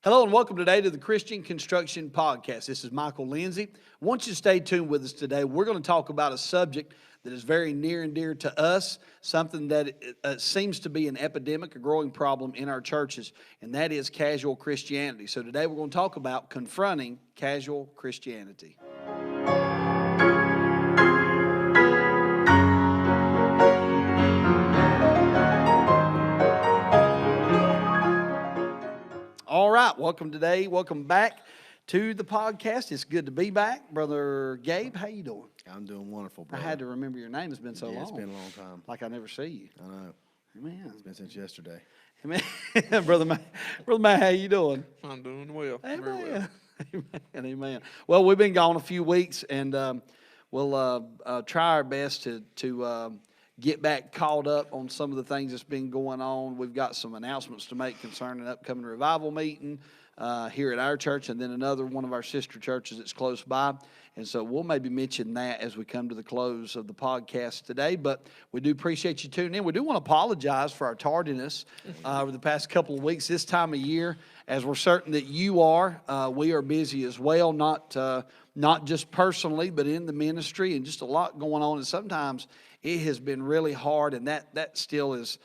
Hello and welcome today to the Christian Construction Podcast. This is Michael Lindsay. I want you to stay tuned with us today. We're going to talk about a subject that is very near and dear to us, something that seems to be an epidemic, a growing problem in our churches, and that is casual Christianity. So today we're going to talk about confronting casual Christianity. All right, welcome back to the podcast. It's good to be back. Brother Gabe, how you doing? I'm doing wonderful, brother. I had to remember your name. It's been so long. It's been a long time. Like I never see you. I know. Amen. It's been since yesterday. Amen. Brother Matt, how you doing? I'm doing well. Amen. Very well. Amen. Amen. Well, we've been gone a few weeks, and we'll try our best to get back caught up on some of the things that's been going on. We've got some announcements to make concerning an upcoming revival meeting here at our church, and then another one of our sister churches that's close by. And so we'll maybe mention that as we come to the close of the podcast today. But we do appreciate you tuning in. We do want to apologize for our tardiness over the past couple of weeks. This time of year, as we're certain that you are, we are busy as well, not just personally, but in the ministry, and just a lot going on. And sometimes it has been really hard, and that still is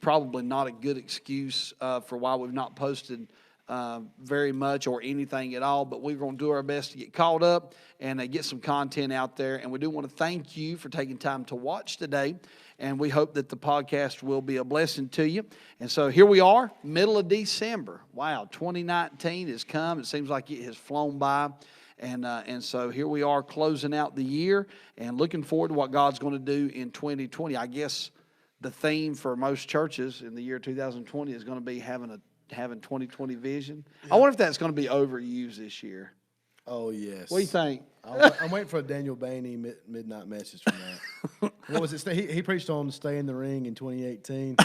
probably not a good excuse for why we've not posted very much or anything at all, but we're going to do our best to get caught up and get some content out there. And we do want to thank you for taking time to watch today, and we hope that the podcast will be a blessing to you. And so here we are, middle of December. Wow, 2019 has come. It seems like it has flown by. And so here we are closing out the year and looking forward to what God's going to do in 2020. I guess the theme for most churches in the year 2020 is going to be having 2020 vision. Yeah. I wonder if that's going to be overused this year. Oh, yes. What do you think? I'm waiting for a Daniel Bainey midnight message from that. What was it? He preached on Stay in the Ring in 2018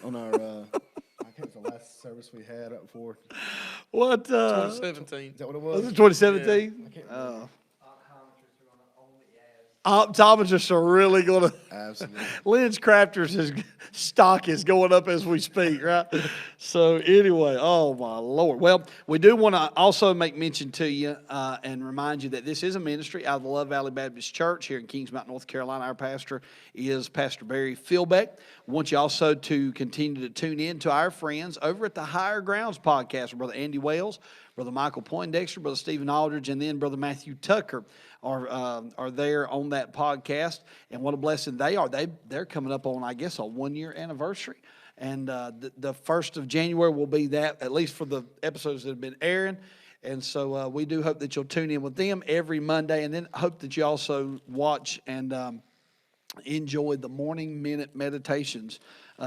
on our, I can't remember the last service we had up for. What? 2017. Is that what it was? Was it 2017? Yeah. I can't remember. Optometrists are really going to. Absolutely. Lens Crafters' stock is going up as we speak, right? So anyway, oh my Lord. Well, we do want to also make mention to you and remind you that this is a ministry out of the Love Valley Baptist Church here in Kings Mountain, North Carolina. Our pastor is Pastor Barry Philbeck. I want you also to continue to tune in to our friends over at the Higher Grounds podcast with Brother Andy Wales, Brother Michael Poindexter, Brother Stephen Aldridge, and then Brother Matthew Tucker are there on that podcast. And what a blessing they are. They're coming up on, I guess, a 1-year anniversary. And the 1st of January will be that, at least for the episodes that have been airing. And so we do hope that you'll tune in with them every Monday. And then hope that you also watch and enjoy the morning minute meditations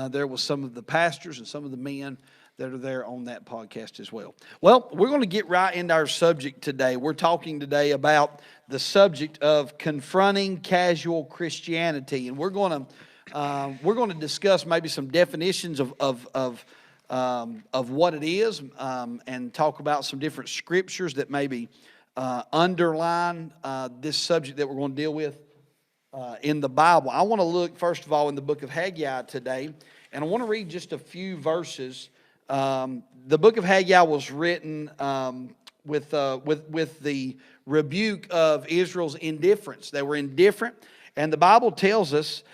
there with some of the pastors and some of the men that are there on that podcast as well. Well, we're going to get right into our subject today. We're talking today about the subject of confronting casual Christianity, and we're going to discuss maybe some definitions of what it is, and talk about some different scriptures that maybe underline this subject that we're going to deal with in the Bible. I want to look first of all in the book of Haggai today, and I want to read just a few verses. The book of Haggai was written with the rebuke of Israel's indifference. They were indifferent, and the Bible tells us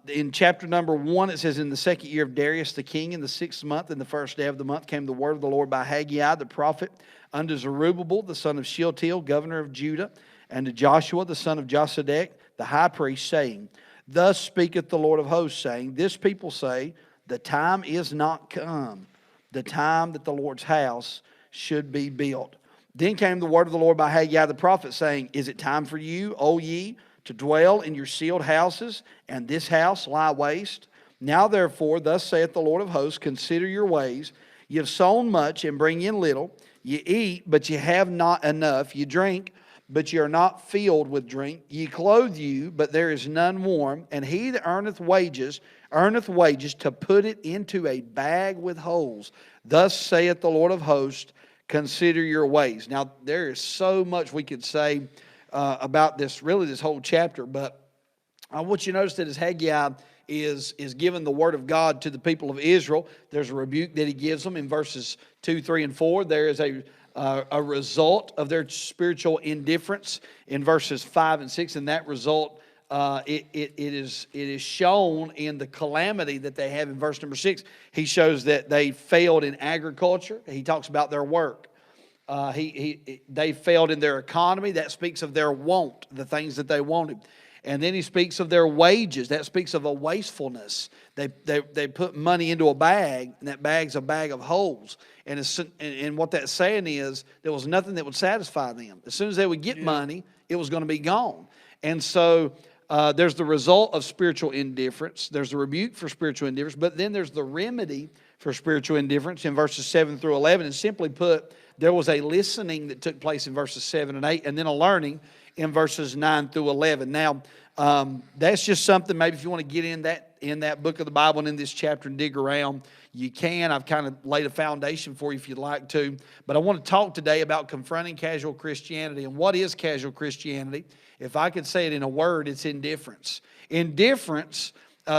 in chapter number 1, it says, "In the 2nd year of Darius the king, in the 6th month, in the 1st day of the month, came the word of the Lord by Haggai the prophet unto Zerubbabel the son of Shealtiel, governor of Judah, and to Joshua the son of Josedech, the high priest, saying, Thus speaketh the Lord of hosts, saying, This people say, the time is not come, the time that the Lord's house should be built. Then came the word of the Lord by Haggai the prophet, saying, Is it time for you, O ye, to dwell in your sealed houses, and this house lie waste? Now therefore, thus saith the Lord of hosts, Consider your ways. Ye have sown much, and bring in little. Ye eat, but ye have not enough. Ye drink, but ye are not filled with drink. Ye clothe you, but there is none warm. And he that earneth wages to put it into a bag with holes. Thus saith the Lord of hosts, Consider your ways. Now, there is so much we could say about this, really this whole chapter, but I want you to notice that as Haggai is given the word of God to the people of Israel. There's a rebuke that he gives them in verses 2, 3, and 4. There is a result of their spiritual indifference in verses 5 and 6, and that result it is shown in the calamity that they have in verse number 6. He shows that they failed in agriculture. He talks about their work. They failed in their economy. That speaks of their want, the things that they wanted. And then he speaks of their wages. That speaks of a wastefulness. They put money into a bag, and that bag's a bag of holes. And what that's saying is there was nothing that would satisfy them. As soon as they would get money, it was going to be gone. And so there's the result of spiritual indifference. There's the rebuke for spiritual indifference. But then there's the remedy for spiritual indifference in verses 7 through 11. And simply put, there was a listening that took place in verses 7 and 8, and then a learning in verses 9 through 11. Now, that's just something, maybe if you want to get in that book of the Bible and in this chapter and dig around, you can. I've kind of laid a foundation for you if you'd like to. But I want to talk today about confronting casual Christianity. And what is casual Christianity? If I could say it in a word, it's indifference. Indifference,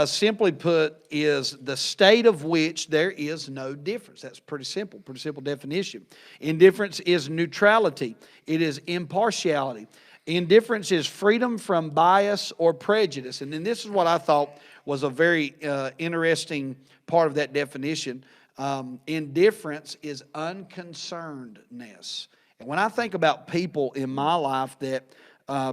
simply put, is the state of which there is no difference. That's pretty simple definition. Indifference is neutrality. It is impartiality. Indifference is freedom from bias or prejudice. And then this is what I thought was a very interesting part of that definition. Indifference is unconcernedness. And when I think about people in my life that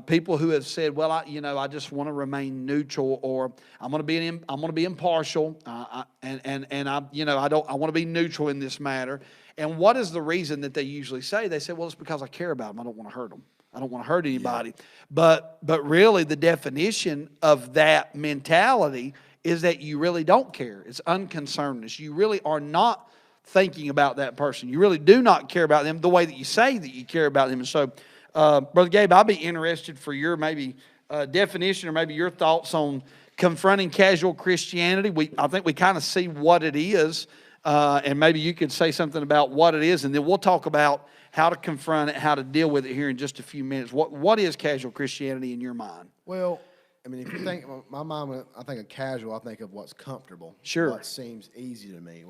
people who have said, "Well, I just want to remain neutral," or "I'm going to be impartial," I want to be neutral in this matter. And what is the reason that they usually say? They say, "Well, it's because I care about them. I don't want to hurt them. I don't want to hurt anybody." Yeah. But really, the definition of that mentality is that you really don't care. It's unconcernedness. You really are not thinking about that person. You really do not care about them the way that you say that you care about them. And so, Brother Gabe, I'd be interested for your maybe definition or maybe your thoughts on confronting casual Christianity. I think we kind of see what it is, and maybe you could say something about what it is, and then we'll talk about how to confront it, how to deal with it here in just a few minutes. What is casual Christianity in your mind? Well, I mean, if you think, my mind, when I think of casual, I think of what's comfortable. Sure. What seems easy to me,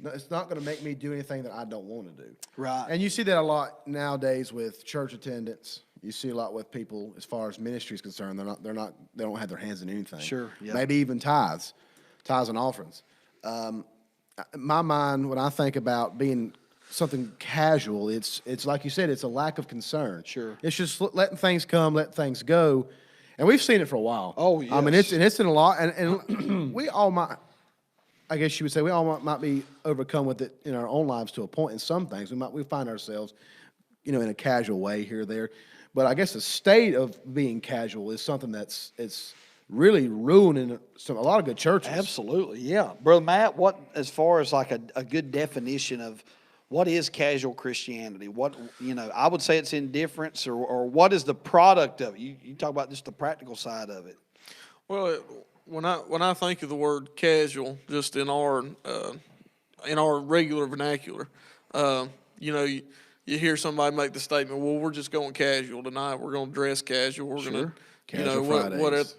it's not going to make me do anything that I don't want to do. Right. And you see that a lot nowadays with church attendance. You see a lot with people as far as ministry is concerned. They don't have their hands in anything. Sure. Yeah. Maybe even tithes and offerings. My mind, when I think about being something casual, it's like you said, it's a lack of concern. Sure. It's just letting things come, letting things go. And we've seen it for a while. Oh, yes. I mean, it's in a lot, and we all might, I guess you would say, we all might be overcome with it in our own lives to a point. In some things, we find ourselves, in a casual way here or there. But I guess the state of being casual is something it's really ruining a lot of good churches. Absolutely, yeah. Brother Matt, what, as far as like a good definition of what is casual Christianity? I would say it's indifference, or what is the product of it? You talk about just the practical side of it. Well, when I think of the word casual, just in our regular vernacular, you hear somebody make the statement, "Well, we're just going casual tonight. We're going to dress casual. We're going to, Casual Fridays."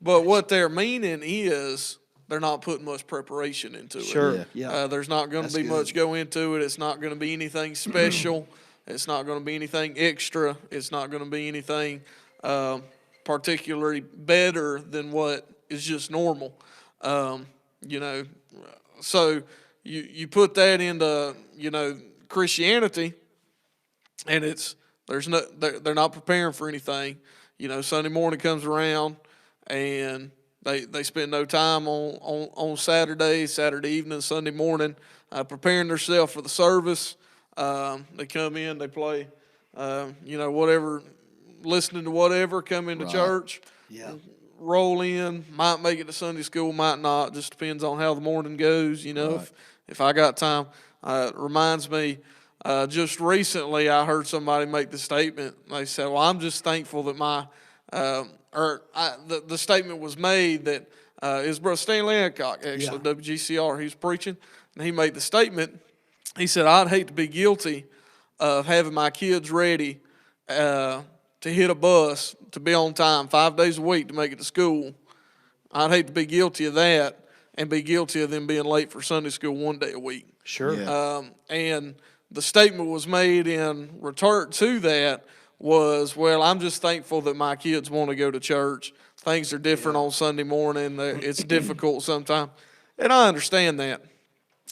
But what they're meaning is they're not putting much preparation into it. Sure, yeah. There's not going to be much go into it. It's not going to be anything special. It's not going to be anything extra. It's not going to be anything particularly better than what is just normal. So you put that into Christianity, and they're not preparing for anything. Sunday morning comes around, and they spend no time on Saturday evening, Sunday morning, preparing themselves for the service. They come in, they play, whatever, listening to whatever, come into church, roll in, might make it to Sunday school, might not, just depends on how the morning goes, if I got time. It reminds me, just recently I heard somebody make the statement. They said, "Well, I'm just thankful that the statement was made that it was Brother Stanley Hancock, actually, WGCR. He was preaching, and he made the statement. He said, "I'd hate to be guilty of having my kids ready to hit a bus to be on time 5 days a week to make it to school, I'd hate to be guilty of that and be guilty of them being late for Sunday school one day a week. Sure. Yeah. And the statement was made in return to that was, well, I'm just thankful that my kids want to go to church. Things are different on Sunday morning. It's difficult sometimes. And I understand that.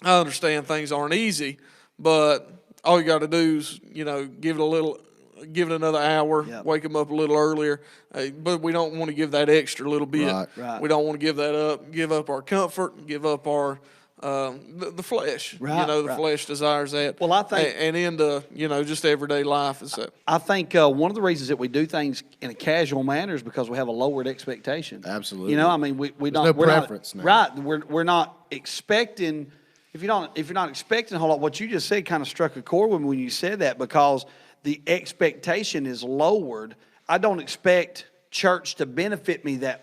I understand things aren't easy, but all you got to do is, give it another hour, Yep. wake them up a little earlier. But we don't want to give that extra little bit. Right. We don't want to give up our comfort, give up our the flesh. Right, The right. flesh desires that. Well, I think- and into just everyday life is that. I think one of the reasons that we do things in a casual manner is because we have a lowered expectation. Absolutely. I mean, we don't. no we're preference not, now. Right. We're not expecting. If you're not expecting a whole lot, what you just said kind of struck a chord with me when you said that, because the expectation is lowered. I don't expect church to benefit me that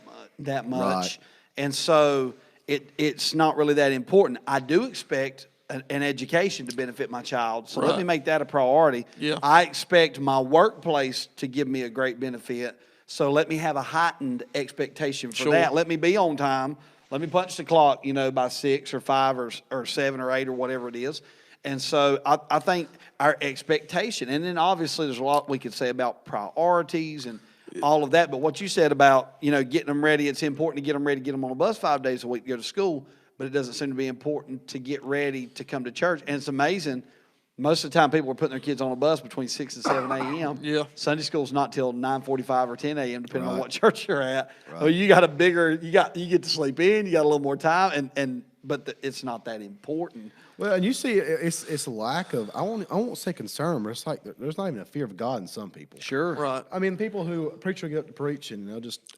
much, Right. and so it's not really that important. I do expect an education to benefit my child, so let Right. me make that a priority. Yeah. I expect my workplace to give me a great benefit, so let me have a heightened expectation for Sure. that. Let me be on time. Let me punch the clock, by 6 or 5 or 7 or 8 or whatever it is. And so I think our expectation, and then obviously there's a lot we could say about priorities and all of that. But what you said about, getting them ready, it's important to get them ready, get them on a bus 5 days a week to go to school, but it doesn't seem to be important to get ready to come to church. And it's amazing. Most of the time, people are putting their kids on a bus between 6 and 7 a.m. Yeah. Sunday school's not till 9:45 or 10 a.m. depending on Right. what church you're at. Right. Well, you got a bigger, you get to sleep in, you got a little more time, but it's not that important. Well, and you see, it's a lack of, I won't say concern, but it's like there's not even a fear of God in some people. Sure. Right. I mean, people who preacher get up to preach and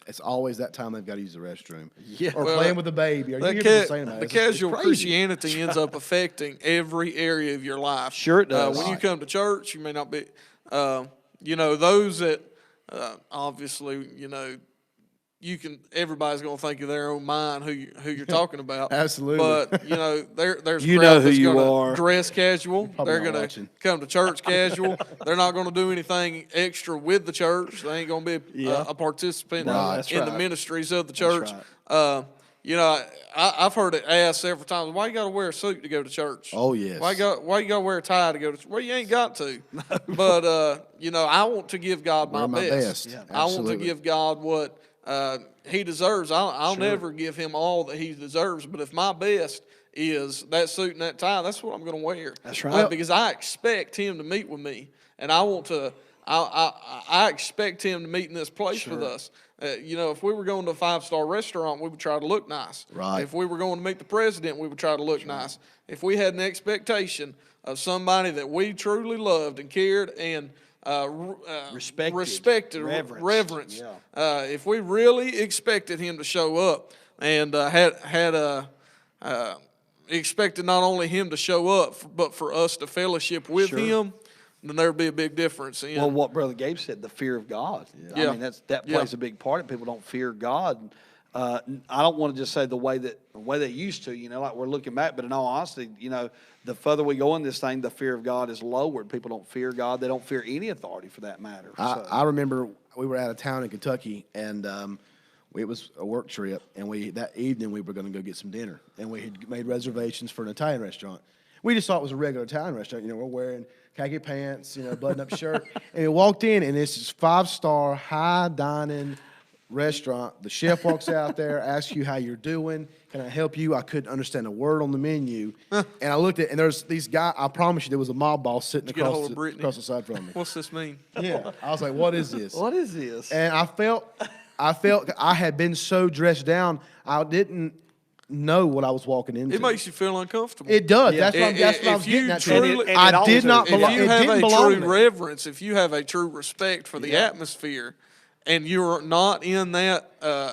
it's always that time they've got to use the restroom. Yeah. Or Well, playing with the baby. Or you The, hear people saying that. the It's just- it's casual crazy. Christianity ends up affecting every area of your life. Sure it does. When you come to church, you may not be, those that obviously, everybody's going to think of their own mind who you're talking about. Absolutely. But, there's a You crowd know who that's you gonna are. dress casual. probably They're not going watching. to come to church casual. They're not going to do anything extra with the church. They ain't going to be Yeah. a participant No, that's in the right. ministries of the church. right. I've heard it asked several times, why you got to wear a suit to go to church? Oh, yes. Why you got to wear a tie to go to church? Well, you ain't got to. But, I want to give God Wear my best. Yeah, I want to absolutely. give God what he deserves. I'll never give him all that he deserves, but if my best is that suit and that tie, that's what I'm going to wear. That's right. Because I expect him to meet with me, and I want to. I expect him to meet in this place with us. If we were going to a 5-star restaurant, we would try to look nice. Right. If we were going to meet the president, we would try to look nice. If we had an expectation of somebody that we truly loved and cared and Respected. reverence. Yeah. If we really expected him to show up and expected not only him to show up, but for us to fellowship with Sure. him, then there would be a big difference. Well, what Brother Gabe said, the fear of God. I Yeah. mean, that Yeah. plays a big part. People don't fear God. I don't want to just say the way they used to, like we're looking back, but in all honesty, the further we go in this thing, the fear of God is lowered. People don't fear God. They don't fear any authority for that matter. I remember we were out of town in Kentucky, and it was a work trip, and that evening we were going to go get some dinner, and we had made reservations for an Italian restaurant. We just thought it was a regular Italian restaurant. We're wearing khaki pants, button-up shirt, and we walked in, and it's this 5-star high dining restaurant. The chef walks out there, asks you how you're doing. Can I help you? I couldn't understand a word on the menu, and I looked at, and there's these guys. I promise you, there was a mob boss sitting Get a hold of across Brittany. the side from me. What's this mean? Yeah, I was like, "What is this?" what is this? And I felt I had been so dressed down, I didn't know what I was walking into. It makes you feel uncomfortable. It does. Yeah. That's what I was If you getting at. truly- And it I always did not is. belong. If you It have didn't a belong true there. reverence, if you have a true respect for the atmosphere, and you're not in that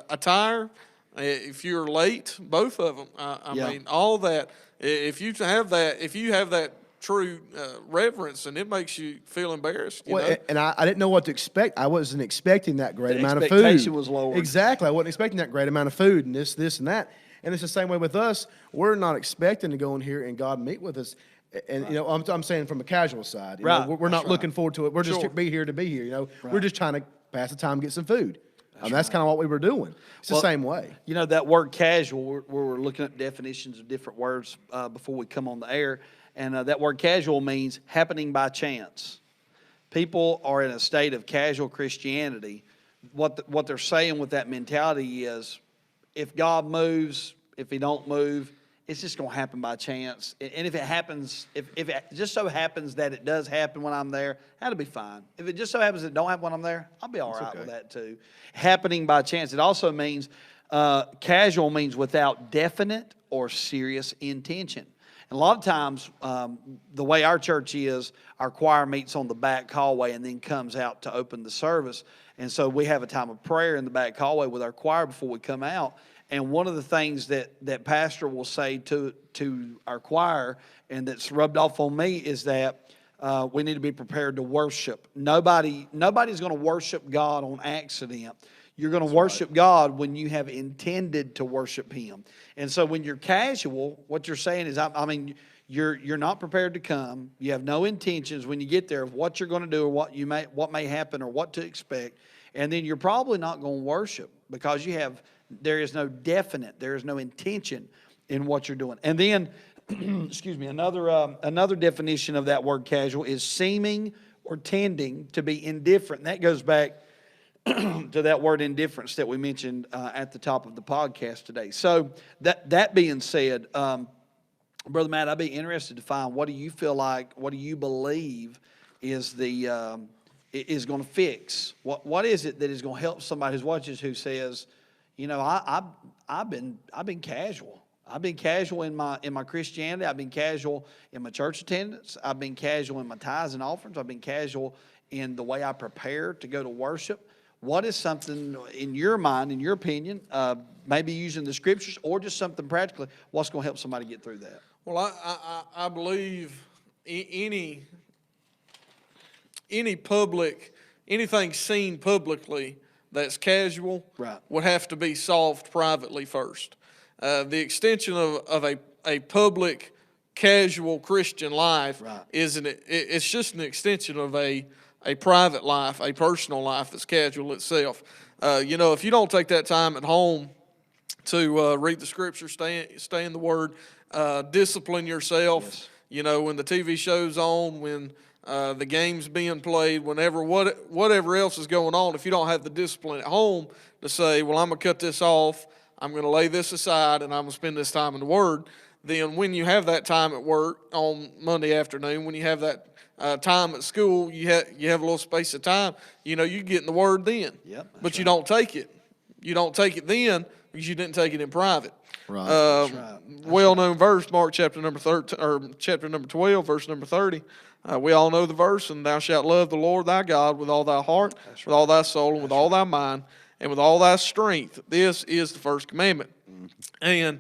attire, if you're late, both of them. I Yeah. mean, all that. If you have that true reverence, and it makes you feel embarrassed. You know? And I didn't know what to expect. I wasn't expecting that great The amount of food. expectation was lowered. Exactly. I wasn't expecting that great amount of food and this, and that. And it's the same way with us. We're not expecting to go in here and God meet with us. And, I'm saying from a casual side. Right. We're not That's looking forward to it. We're just Sure. to be here to be here. We're just trying to pass the time, get some food. That's kind of what we were doing. It's the same way. You know, that word casual, we're looking at definitions of different words before we come on the air. And that word casual means happening by chance. People are in a state of casual Christianity. What they're saying with that mentality is, if God moves, if he don't move, it's just going to happen by chance. And if it happens, if it just so happens that it does happen when I'm there, that'll be fine. If it just so happens it don't happen when I'm there, I'll be all right with that too. Happening by chance. It also means, casual means without definite or serious intention. And a lot of times, the way our church is, our choir meets on the back hallway and then comes out to open the service. And so we have a time of prayer in the back hallway with our choir before we come out. And one of the things that pastor will say to our choir, and that's rubbed off on me, is that we need to be prepared to worship. Nobody's going to worship God on accident. You're going to worship God when you have intended to worship him. And so when you're casual, what you're saying is, you're not prepared to come. You have no intentions when you get there of what you're going to do or what may happen or what to expect. And then you're probably not going to worship because there is no intention in what you're doing. And then, excuse me, another definition of that word casual is seeming or tending to be indifferent. And that goes back to that word indifference that we mentioned at the top of the podcast today. So that being said, Brother Matt, I'd be interested to find, what do you feel like, what do you believe is going to fix? What is it that is going to help somebody who's watching who says, you know, I've been casual. I've been casual in my Christianity. I've been casual in my church attendance. I've been casual in my tithes and offerings. I've been casual in the way I prepare to go to worship. What is something in your mind, in your opinion, maybe using the scriptures or just something practically, what's going to help somebody get through that? Well, I believe anything seen publicly that's casual would have to be solved privately first. The extension of a public casual Christian life it's just an extension of a private life, a personal life that's casual itself. If you don't take that time at home to read the scripture, stay in the Word, discipline yourself. Yes. When the TV show's on, when the game's being played, whatever else is going on, if you don't have the discipline at home to say, well, I'm going to cut this off, I'm going to lay this aside, and I'm going to spend this time in the Word, then when you have that time at work on Monday afternoon, when you have that time at school, you have a little space of time, you get in the Word then. Yep, but you don't take it. You don't take it then because you didn't take it in private. Right. Well-known verse, Mark chapter number 13, or chapter number 12, verse number 30. We all know the verse, and thou shalt love the Lord thy God with all thy heart, with all thy soul, and with all thy mind, and with all thy strength. This is the first commandment. And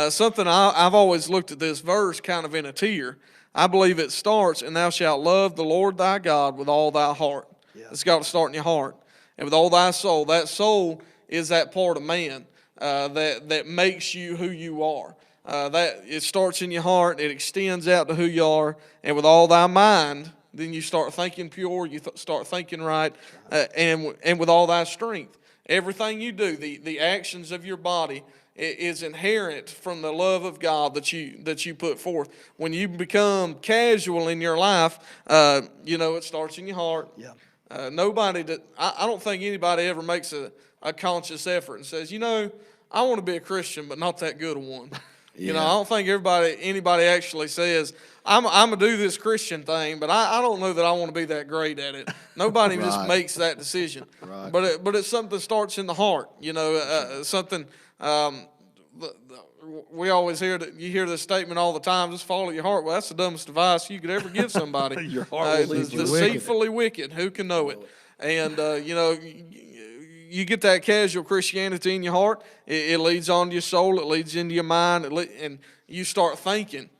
something I've always looked at this verse kind of in a tier. I believe it starts, and thou shalt love the Lord thy God with all thy heart. Yeah. It's got to start in your heart. And with all thy soul. That soul is that part of man that makes you who you are. That it starts in your heart, it extends out to who you are, and with all thy mind, then you start thinking pure, you start thinking right, and with all thy strength. Everything you do, the actions of your body, is inherent from the love of God that you put forth. When you become casual in your life, it starts in your heart. Yeah. I don't think anybody ever makes a conscious effort and says, I want to be a Christian, but not that good a one. I don't think anybody actually says, I'm going to do this Christian thing, but I don't know that I want to be that great at it. Nobody just makes that decision. Right. But it's something that starts in the heart. Something. We always you hear this statement all the time, just follow your heart. Well, that's the dumbest advice you could ever give somebody. Your heart will lead you deceitfully wicked. Who can know it? And, you get that casual Christianity in your heart, it leads on to your soul, it leads into your mind, and you start thinking,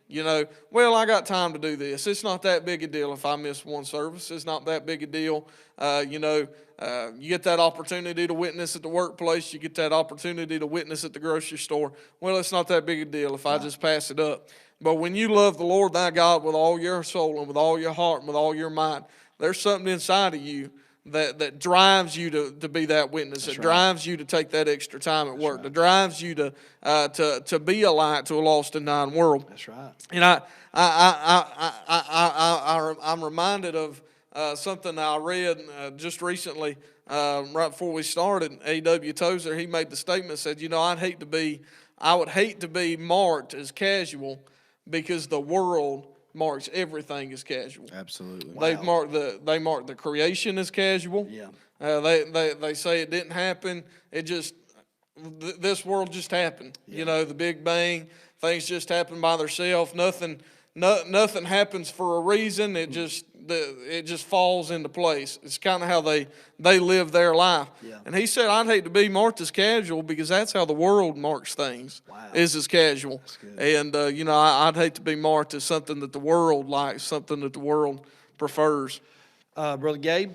well, I got time to do this. It's not that big a deal if I miss one service. It's not that big a deal. You get that opportunity to witness at the workplace. You get that opportunity to witness at the grocery store. Well, it's not that big a deal if I just pass it up. But when you love the Lord thy God with all your soul and with all your heart and with all your mind, there's something inside of you that drives you to be that witness, that drives you to take that extra time at work, that drives you to be a light to a lost and dying world. That's right. And I'm reminded of something I read just recently, right before we started. A.W. Tozer, he made the statement, said, I would hate to be marked as casual because the world marks everything as casual. Absolutely. They mark the creation as casual. Yeah. They say it didn't happen. This world just happened. Yeah. The Big Bang, things just happen by themselves. Nothing happens for a reason. It just falls into place. It's kind of how they live their life. Yeah. And he said, I'd hate to be marked as casual because that's how the world marks things. Wow. Is as casual. That's good. And I'd hate to be marked as something that the world likes, something that the world prefers. Brother Gabe,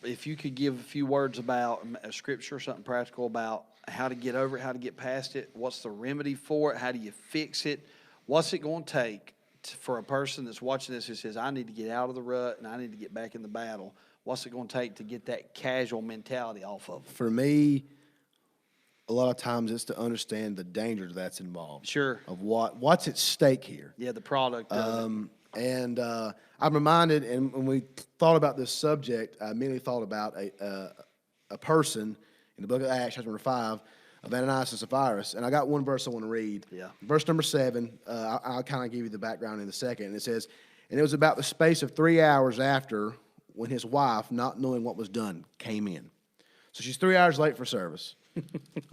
if you could give a few words about a scripture, something practical about how to get over it, how to get past it, what's the remedy for it, how do you fix it, what's it going to take for a person that's watching this who says, I need to get out of the rut and I need to get back in the battle, what's it going to take to get that casual mentality off of them? For me, a lot of times it's to understand the danger that's involved. Sure. Of what's at stake here. Yeah, the product of it. And I'm reminded, and when we thought about this subject, I immediately thought about a person in the book of Acts, chapter 5, of Ananias and Sapphira. And I got one verse I want to read. Yeah. Verse number 7, I'll kind of give you the background in a second. And it says, and it was about the space of 3 hours after when his wife, not knowing what was done, came in. So she's 3 hours late for service.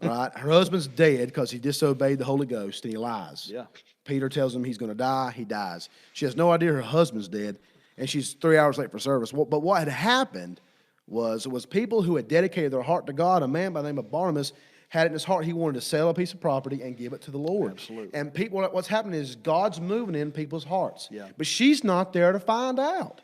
All right. Her husband's dead because he disobeyed the Holy Ghost and he lies. Yeah. Peter tells him he's going to die. He dies. She has no idea her husband's dead, and she's 3 hours late for service. But what had happened was people who had dedicated their heart to God. A man by the name of Barnabas had it in his heart he wanted to sell a piece of property and give it to the Lord. Absolutely. And people, what's happening is God's moving in people's hearts. Yeah. But she's not there to find out.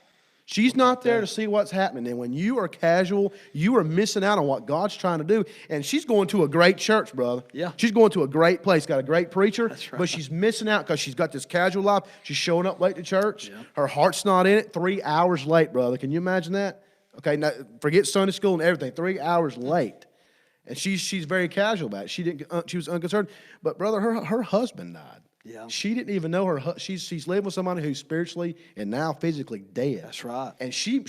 She's not there to see what's happening. And when you are casual, you are missing out on what God's trying to do. And she's going to a great church, brother. Yeah. She's going to a great place, got a great preacher. That's right. But she's missing out because she's got this casual life. She's showing up late to church. Yeah. Her heart's not in it. 3 hours late, brother. Can you imagine that? Okay, now forget Sunday school and everything. 3 hours late. And she's very casual about it. She was unconcerned. But, brother, her husband died. Yeah. She didn't even know she's living with somebody who's spiritually and now physically dead. That's right. And she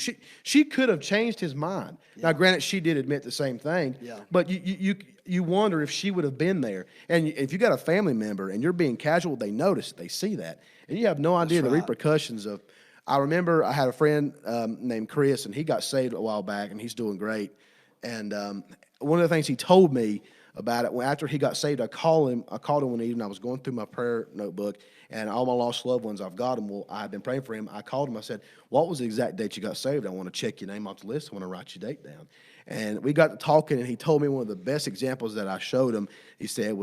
could have changed his mind. Yeah. Now, granted, she did admit the same thing. Yeah. But you wonder if she would have been there. And if you got a family member and you're being casual, they notice it, they see that, and you have no idea the repercussions of. I remember I had a friend named Chris, and he got saved a while back, and he's doing great. And one of the things he told me about it, after he got saved, I called him one evening. I was going through my prayer notebook, and all my lost loved ones, I've got them. Well, I had been praying for him. I called him. I said, what was the exact date you got saved? I want to check your name off the list. I want to write your date down. And we got to talking, and he told me one of the best examples that I showed him. He said,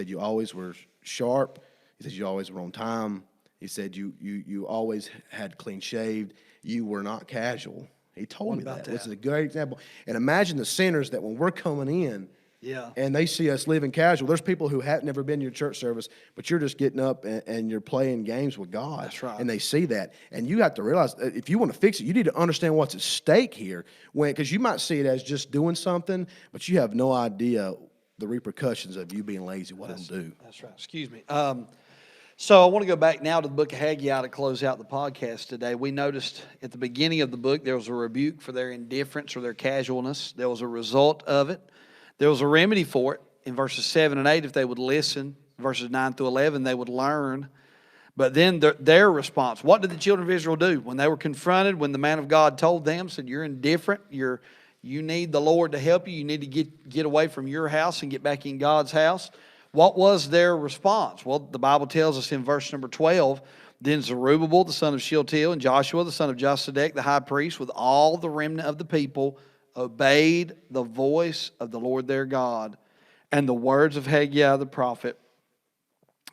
you always were sharp. He said, you always were on time. He said, you always had clean shaved. You were not casual. He told me that. Which is a great example. And imagine the sinners that when we're coming in, yeah, and they see us living casual. There's people who have never been to your church service, but you're just getting up and you're playing games with God. That's right. And they see that. And you have to realize, if you want to fix it, you need to understand what's at stake here. Because you might see it as just doing something, but you have no idea the repercussions of you being lazy, what it'll do. That's right. Excuse me. So I want to go back now to the book of Haggai to close out the podcast today. We noticed at the beginning of the book there was a rebuke for their indifference or their casualness. There was a result of it. There was a remedy for it in verses 7 and 8. If they would listen, verses 9 through 11, they would learn. But then their response, what did the children of Israel do? When they were confronted, when the man of God told them, said, you're indifferent, you need the Lord to help you, you need to get away from your house and get back in God's house. What was their response? Well, the Bible tells us in verse number 12, then Zerubbabel, the son of Shealtiel, and Joshua, the son of Josedek, the high priest, with all the remnant of the people, obeyed the voice of the Lord their God and the words of Haggai the prophet,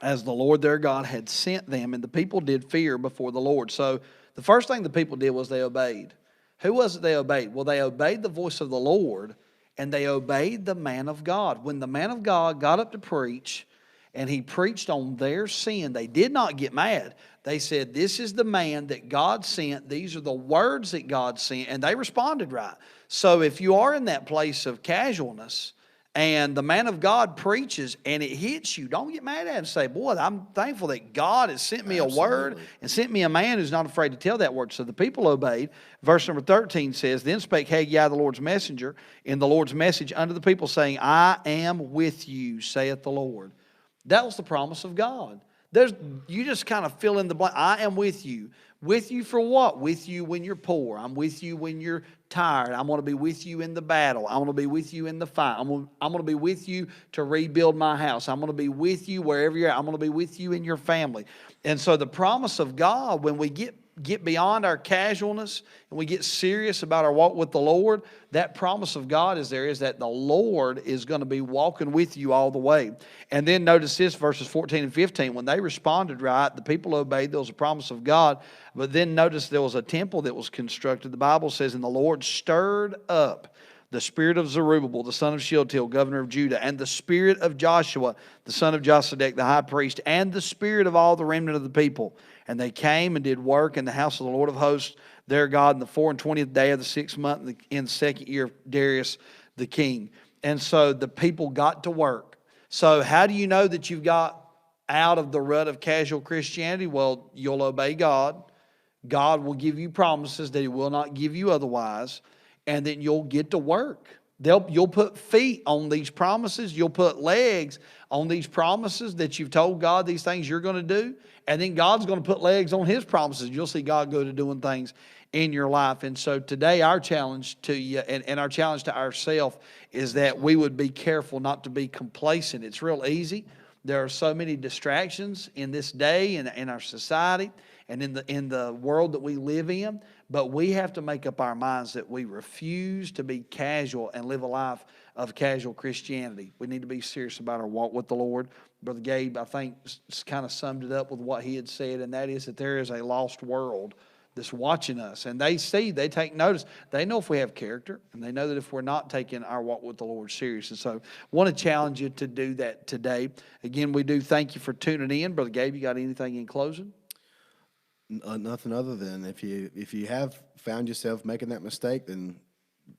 as the Lord their God had sent them, and the people did fear before the Lord. So the first thing the people did was they obeyed. Who was it they obeyed? Well, they obeyed the voice of the Lord, and they obeyed the man of God. When the man of God got up to preach, and he preached on their sin. They did not get mad. They said, this is the man that God sent. These are the words that God sent. And they responded right. So if you are in that place of casualness and the man of God preaches and it hits you, don't get mad at him. Say, boy, I'm thankful that God has sent me a word and sent me a man who's not afraid to tell that word. So the people obeyed. Verse number 13 says, then spake Haggai the Lord's messenger in the Lord's message unto the people, saying, I am with you, saith the Lord. That was the promise of God. You just kind of fill in the blank. I am with you. With you for what? With you when you're poor. I'm with you when you're tired. I'm going to be with you in the battle. I'm going to be with you in the fight. I'm going to be with you to rebuild my house. I'm going to be with you wherever you're at. I'm going to be with you in your family. And so the promise of God, when we get beyond our casualness and we get serious about our walk with the Lord, that promise of God is that the Lord is going to be walking with you all the way. And then notice this, verses 14 and 15. When they responded right, the people obeyed. There was a promise of God. But then notice there was a temple that was constructed. The Bible says, and the Lord stirred up the spirit of Zerubbabel, the son of Shealtiel, governor of Judah, and the spirit of Joshua, the son of Josedek, the high priest, and the spirit of all the remnant of the people. And they came and did work in the house of the Lord of hosts, their God, in the 24th day of the 6th month, in the 2nd year of Darius the king. And so the people got to work. So how do you know that you've got out of the rut of casual Christianity? Well, you'll obey God. God will give you promises that He will not give you otherwise. And then you'll get to work. You'll put feet on these promises. You'll put legs on these promises that you've told God these things you're going to do. And then God's going to put legs on His promises. You'll see God go to doing things in your life. And so today our challenge to you and our challenge to ourselves is that we would be careful not to be complacent. It's real easy. There are so many distractions in this day and in our society and in the world that we live in. But we have to make up our minds that we refuse to be casual and live a life of casual Christianity. We need to be serious about our walk with the Lord. Brother Gabe, I think, kind of summed it up with what he had said, and that is that there is a lost world that's watching us. And they take notice. They know if we have character, and they know that if we're not taking our walk with the Lord serious. And so I want to challenge you to do that today. Again, we do thank you for tuning in. Brother Gabe, you got anything in closing? Nothing other than if you have found yourself making that mistake, then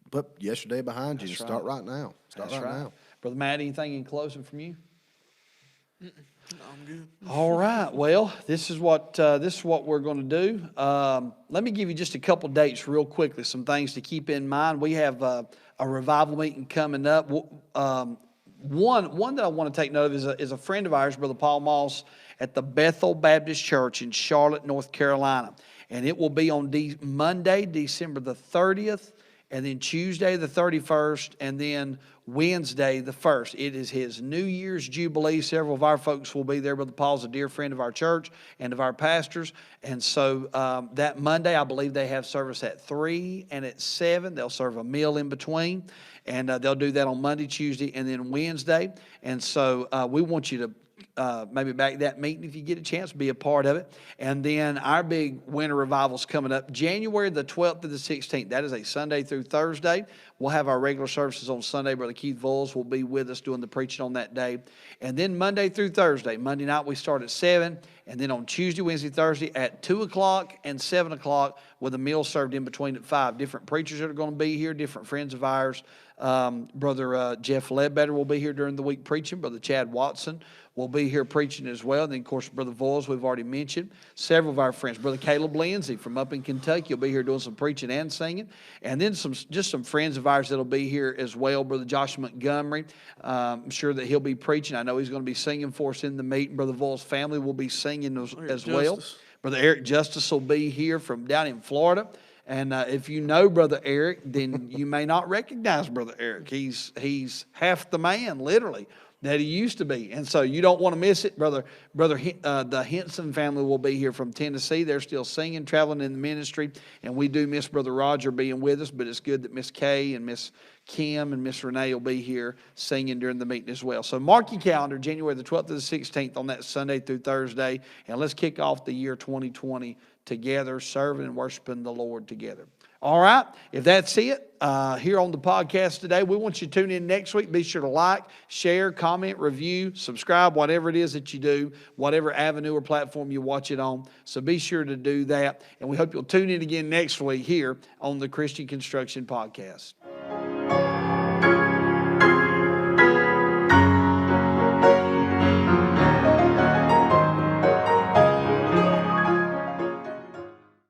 put yesterday behind you and start right now. Start right now. Brother Matt, anything in closing from you? No, I'm good. All right. Well, this is what we're going to do. Let me give you just a couple dates real quickly. Some things to keep in mind. We have a revival meeting coming up. One that I want to take note of is a friend of ours, Brother Paul Moss, at the Bethel Baptist Church in Charlotte, North Carolina. And it will be on Monday, December the 30th, and then Tuesday the 31st, and then Wednesday the 1st. It is his New Year's Jubilee. Several of our folks will be there. Brother Paul's a dear friend of our church and of our pastors. And so that Monday, I believe they have service at 3 and at 7. They'll serve a meal in between. And they'll do that on Monday, Tuesday, and then Wednesday. And so we want you to maybe back that meeting if you get a chance, be a part of it. And then our big winter revival's coming up January the 12th to the 16th. That is a Sunday through Thursday. We'll have our regular services on Sunday. Brother Keith Voles will be with us doing the preaching on that day. And then Monday through Thursday. Monday night we start at 7. And then on Tuesday, Wednesday, Thursday at 2 o'clock and 7 o'clock with a meal served in between at 5. Different preachers that are going to be here, different friends of ours. Brother Jeff Ledbetter will be here during the week preaching. Brother Chad Watson will be here preaching as well. And then, of course, Brother Voyles, we've already mentioned. Several of our friends. Brother Caleb Lindsay from up in Kentucky will be here doing some preaching and singing. And then just some friends of ours that will be here as well. Brother Josh Montgomery, I'm sure that he'll be preaching. I know he's going to be singing for us in the meeting. Brother Voyles' family will be singing as well. Brother Eric Justice will be here from down in Florida. And if you know Brother Eric, then you may not recognize Brother Eric. He's half the man, literally, that he used to be. And so you don't want to miss it. The Henson family will be here from Tennessee. They're still singing, traveling in the ministry. And we do miss Brother Roger being with us, but it's good that Miss Kay and Miss Kim and Miss Renee will be here singing during the meeting as well. So mark your calendar, January the 12th to the 16th on that Sunday through Thursday. And let's kick off the year 2020 together, serving and worshiping the Lord together. All right. If that's it, here on the podcast today, we want you to tune in next week. Be sure to like, share, comment, review, subscribe, whatever it is that you do, whatever avenue or platform you watch it on. So be sure to do that. And we hope you'll tune in again next week here on the Christian Construction Podcast.